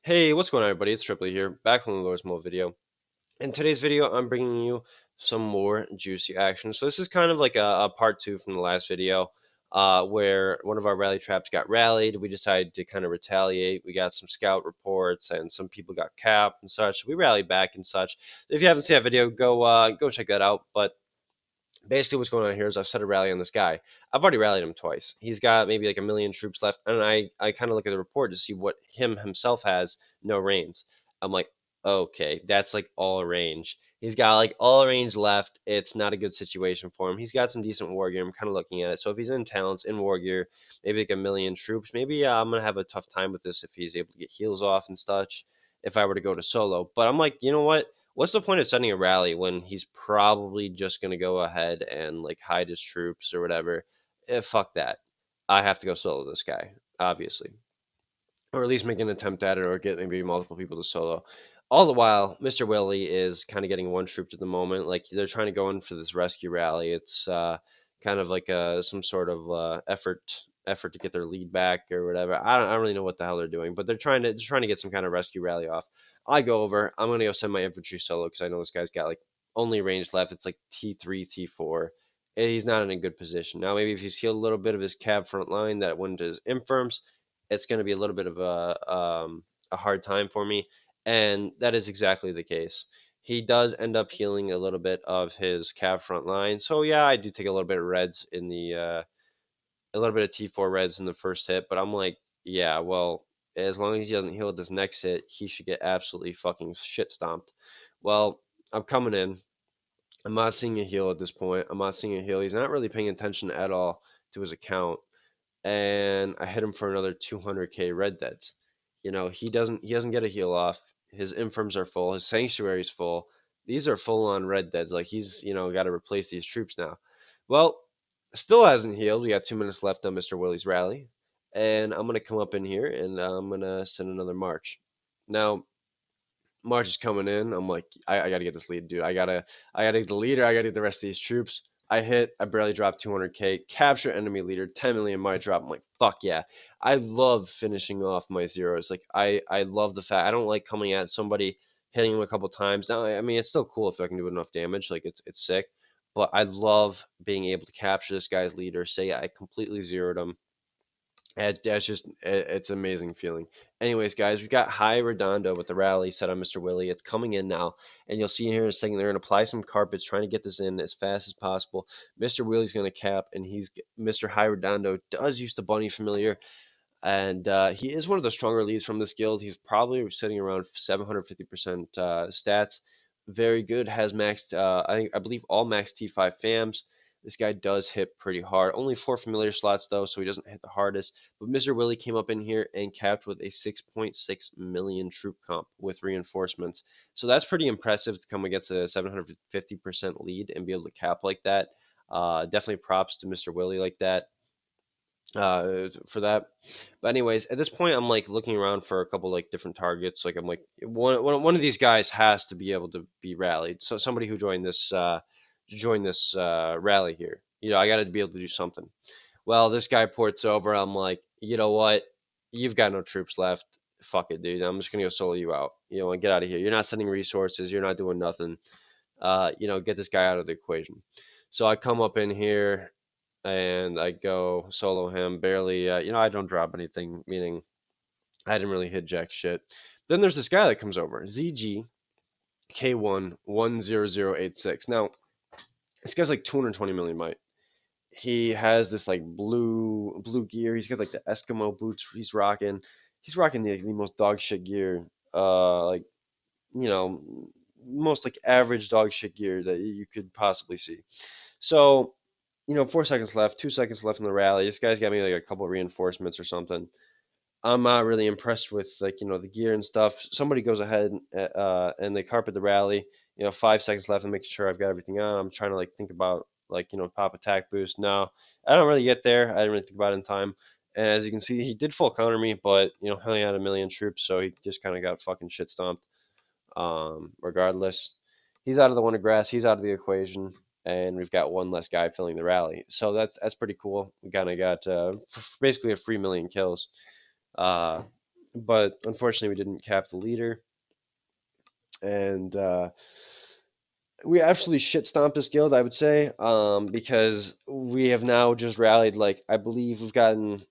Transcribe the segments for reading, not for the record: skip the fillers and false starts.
Hey, what's going on, everybody? It's Tripoli here, back on the Lord's Mode video. In today's video, I'm bringing you some more juicy action. So this is kind of like a part two from the last video, where one of our rally traps got rallied. We decided to kind of retaliate. We got some scout reports, and some people got capped and such. We rallied back and such. If you haven't seen that video, go check that out. But basically what's going on here is I've set a rally on this guy. I've already rallied him twice. He's got maybe like 1 million troops left, and I kind of look at the report to see what himself has. No range. I'm like, okay, that's like all range. He's got like all range left. It's not a good situation for him. He's got some decent war gear. I'm kind of looking at it. So if he's in talents, in war gear, maybe like 1 million troops, maybe I'm gonna have a tough time with this if he's able to get heals off and such. If I were to go to solo, but I'm like, you know what? What's the point of sending a rally when he's probably just going to go ahead and like hide his troops or whatever? Fuck that. I have to go solo this guy, obviously, or at least make an attempt at it, or get maybe multiple people to solo. All the while, Mr. Willy is kind of getting one troop at the moment. Like they're trying to go in for this rescue rally. It's kind of like some sort of effort to get their lead back or whatever. I don't really know what the hell they're doing, but they're trying to get some kind of rescue rally off. I go over. I'm gonna go send my infantry solo because I know this guy's got like only range left. It's like T3, T4. And he's not in a good position now. Maybe if he's healed a little bit of his cab front line that went to his infirms, it's going to be a little bit of a hard time for me, and that is exactly the case. He does end up healing a little bit of his cab front line, so yeah, I do take a little bit of reds in the a little bit of T4 reds in the first hit, but I'm like, yeah, well, as long as he doesn't heal at this next hit, he should get absolutely fucking shit stomped. Well, I'm coming in. I'm not seeing a heal at this point. I'm not seeing a heal. He's not really paying attention at all to his account, and I hit him for another 200k red deads. He doesn't get a heal off. His infirms are full. His sanctuary's full. These are full on red deads. Like he's got to replace these troops now. Well, still hasn't healed. We got 2 minutes left on Mr. Willie's rally, and I'm gonna come up in here and I'm gonna send another march. Now March is coming in. I'm like, I gotta get this lead, dude. I gotta get the leader. I gotta get the rest of these troops. I barely dropped 200k. Capture enemy leader, 10 million my drop. I'm like, fuck yeah. I love finishing off my zeros. Like, I love the fact I don't like coming at somebody, hitting them a couple times. Now, I mean, it's still cool if I can do enough damage. Like, it's sick. But I love being able to capture this guy's leader. Say I completely zeroed him, that's just it's an amazing feeling. Anyways, guys, we got High Redondo with the rally set on Mr. Willie. It's coming in now, and you'll see here in a second they're going to apply some carpets, trying to get this in as fast as possible. Mr. Willie's going to cap, and Mr. High Redondo does use the bunny familiar, and he is one of the stronger leads from this guild. He's probably sitting around 750% stats. Very good. Has maxed, I believe, all max T5 fams. This guy does hit pretty hard. Only 4 familiar slots though, so he doesn't hit the hardest. But Mr. Willie came up in here and capped with a 6.6 million troop comp with reinforcements. So that's pretty impressive to come against a 750% lead and be able to cap like that. Definitely props to Mr. Willie like that for that. But anyways, at this point, I'm like looking around for a couple like different targets. Like I'm like one of these guys has to be able to be rallied. So somebody who joined this rally here. I got to be able to do something. Well, this guy ports over. I'm like, you know what? You've got no troops left. Fuck it, dude. I'm just gonna go solo you out. Get out of here. You're not sending resources. You're not doing nothing. Get this guy out of the equation. So I come up in here and I go solo him barely. I don't drop anything, meaning I didn't really hit jack shit. Then there's this guy that comes over, ZG K1 10086. Now this guy's like 220 million might. He has this like blue gear. He's got like the Eskimo boots. He's rocking the most dog shit gear. Like you know, most like average dog shit gear that you could possibly see. So 4 seconds left, 2 seconds left in the rally. This guy's got me like a couple of reinforcements or something. I'm not really impressed with like the gear and stuff. Somebody goes ahead and they carpet the rally. 5 seconds left and making sure I've got everything on. I'm trying to like think about like pop attack boost. No, I don't really get there. I didn't really think about it in time. And as you can see, he did full counter me, but he only had 1 million troops, so he just kind of got fucking shit stomped. Regardless, he's out of the winter grass. He's out of the equation, and we've got one less guy filling the rally. So that's pretty cool. We kind of got basically a free 1 million kills. Uh, but unfortunately we didn't cap the leader, and we absolutely shit stomped this guild, I would say, because we have now just rallied, like, I believe we've gotten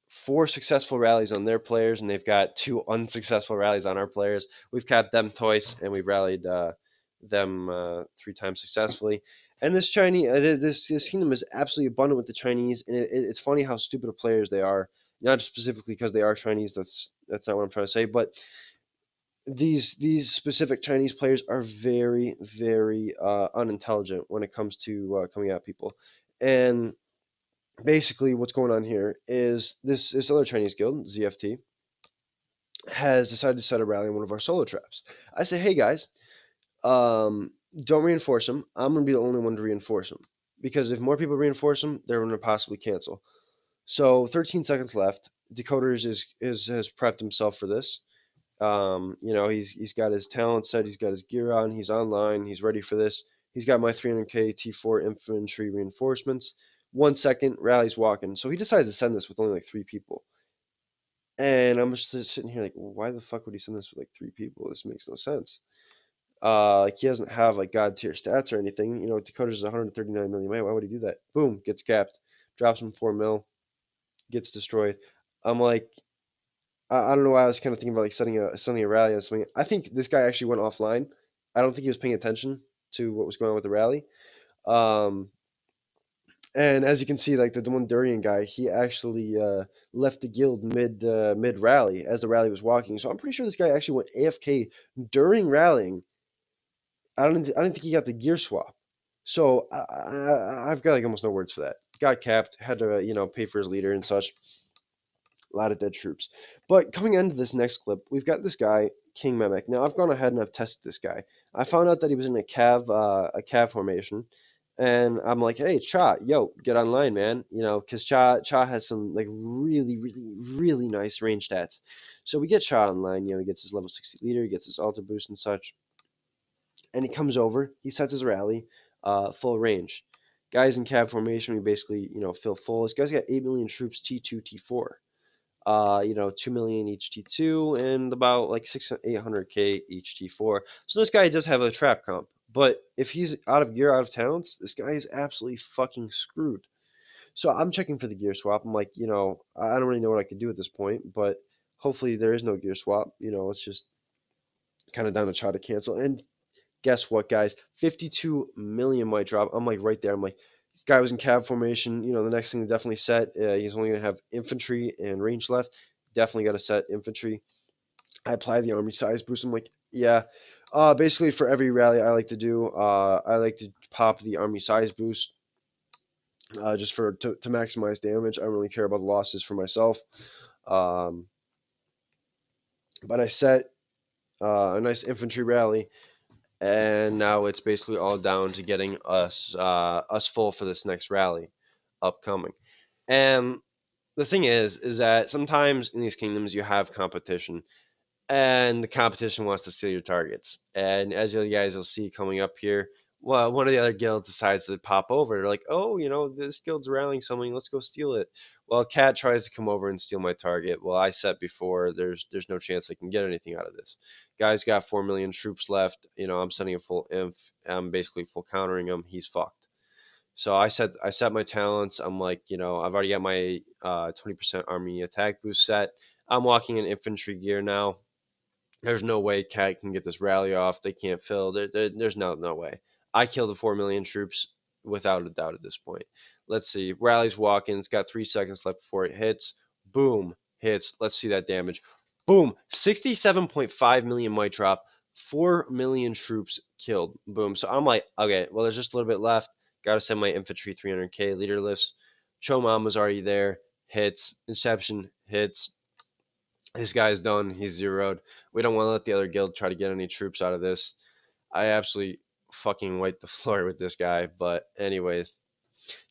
4 successful rallies on their players, and they've got 2 unsuccessful rallies on our players. We've capped them twice, and we've rallied them 3 times successfully. And this Chinese, this kingdom is absolutely abundant with the Chinese, and it's funny how stupid of players they are. Not specifically because they are Chinese. That's not what I'm trying to say, but these specific Chinese players are very very unintelligent when it comes to coming at people. And basically, what's going on here is this other Chinese guild, ZFT, has decided to set a rally on one of our solo traps. I say, hey guys, um, don't reinforce them. I'm gonna be the only one to reinforce them, because if more people reinforce them, they're gonna possibly cancel. So 13 seconds left. Decoders has prepped himself for this. He's got his talent set, he's got his gear on, he's online, he's ready for this. He's got my 300k T4 infantry reinforcements. 1 second, rally's walking. So he decides to send this with only like 3 people. And I'm just sitting here like, why the fuck would he send this with like 3 people? This makes no sense. Like he doesn't have like god tier stats or anything. Dakota's 139 million. Why would he do that? Boom, gets capped, drops him 4 mil, gets destroyed. I'm like, I don't know why I was kind of thinking about like setting a rally on something. I think this guy actually went offline. I don't think he was paying attention to what was going on with the rally. Um, and as you can see, like the one Durian guy, he actually left the guild mid rally as the rally was walking. So I'm pretty sure this guy actually went AFK during rallying. I don't think he got the gear swap. So I've got like almost no words for that. Got capped, had to pay for his leader and such. A lot of dead troops. But coming into this next clip, we've got this guy, King Mimic. Now I've gone ahead and I've tested this guy. I found out that he was in a cav formation, and I'm like, hey Cha, yo, get online, man. Because Cha has some like really really really nice range stats. So we get Cha online. He gets his level 60 leader, he gets his altar boost and such, and he comes over. He sets his rally, full range. Guys in cav formation, we basically fill full. This guy's got 8 million troops, T2, T4. 2 million each T2 and about like 800k each T4. So this guy does have a trap comp, but if he's out of gear, out of talents, this guy is absolutely fucking screwed. So I'm checking for the gear swap. I'm like, I don't really know what I could do at this point, but hopefully there is no gear swap. It's just kind of down to try to cancel. And guess what, guys? 52 million might drop. I'm like right there. I'm like, this guy was in cab formation. The next thing to definitely set. He's only going to have infantry and range left. Definitely got to set infantry. I apply the army size boost. I'm like, yeah. Basically, for every rally I like to do, I like to pop the army size boost just to maximize damage. I don't really care about the losses for myself. Um, but I set a nice infantry rally, and now it's basically all down to getting us full for this next rally upcoming. And the thing is that sometimes in these kingdoms you have competition, and the competition wants to steal your targets. And as you guys will see coming up here, well, one of the other guilds decides to pop over. They're like, oh, this guild's rallying someone. Let's go steal it. Well, Cat tries to come over and steal my target. Well, I set before. There's no chance I can get anything out of this. Guy's got 4 million troops left. I'm sending a full inf. I'm basically full countering him. He's fucked. So I set my talents. I'm like, I've already got my 20% army attack boost set. I'm walking in infantry gear now. There's no way Cat can get this rally off. They can't fill. There's no way. I killed the 4 million troops without a doubt at this point. Let's see. Rally's walking. It's got 3 seconds left before it hits. Boom. Hits. Let's see that damage. Boom. 67.5 million might drop. 4 million troops killed. Boom. So I'm like, okay, well, there's just a little bit left. Got to send my infantry 300k leader lifts. Chomam was already there. Hits. Inception. Hits. This guy's done. He's zeroed. We don't want to let the other guild try to get any troops out of this. I absolutely fucking wiped the floor with this guy. But anyways,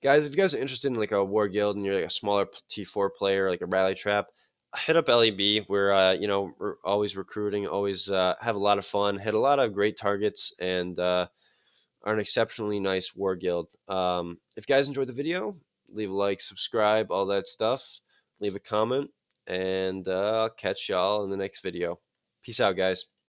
guys, if you guys are interested in like a war guild and you're like a smaller T4 player, like a rally trap, hit up LeB. We're always recruiting, always have a lot of fun, hit a lot of great targets, and are an exceptionally nice war guild. If you guys enjoyed the video, leave a like, subscribe, all that stuff. Leave a comment. and I'll catch y'all in the next video. Peace out, guys.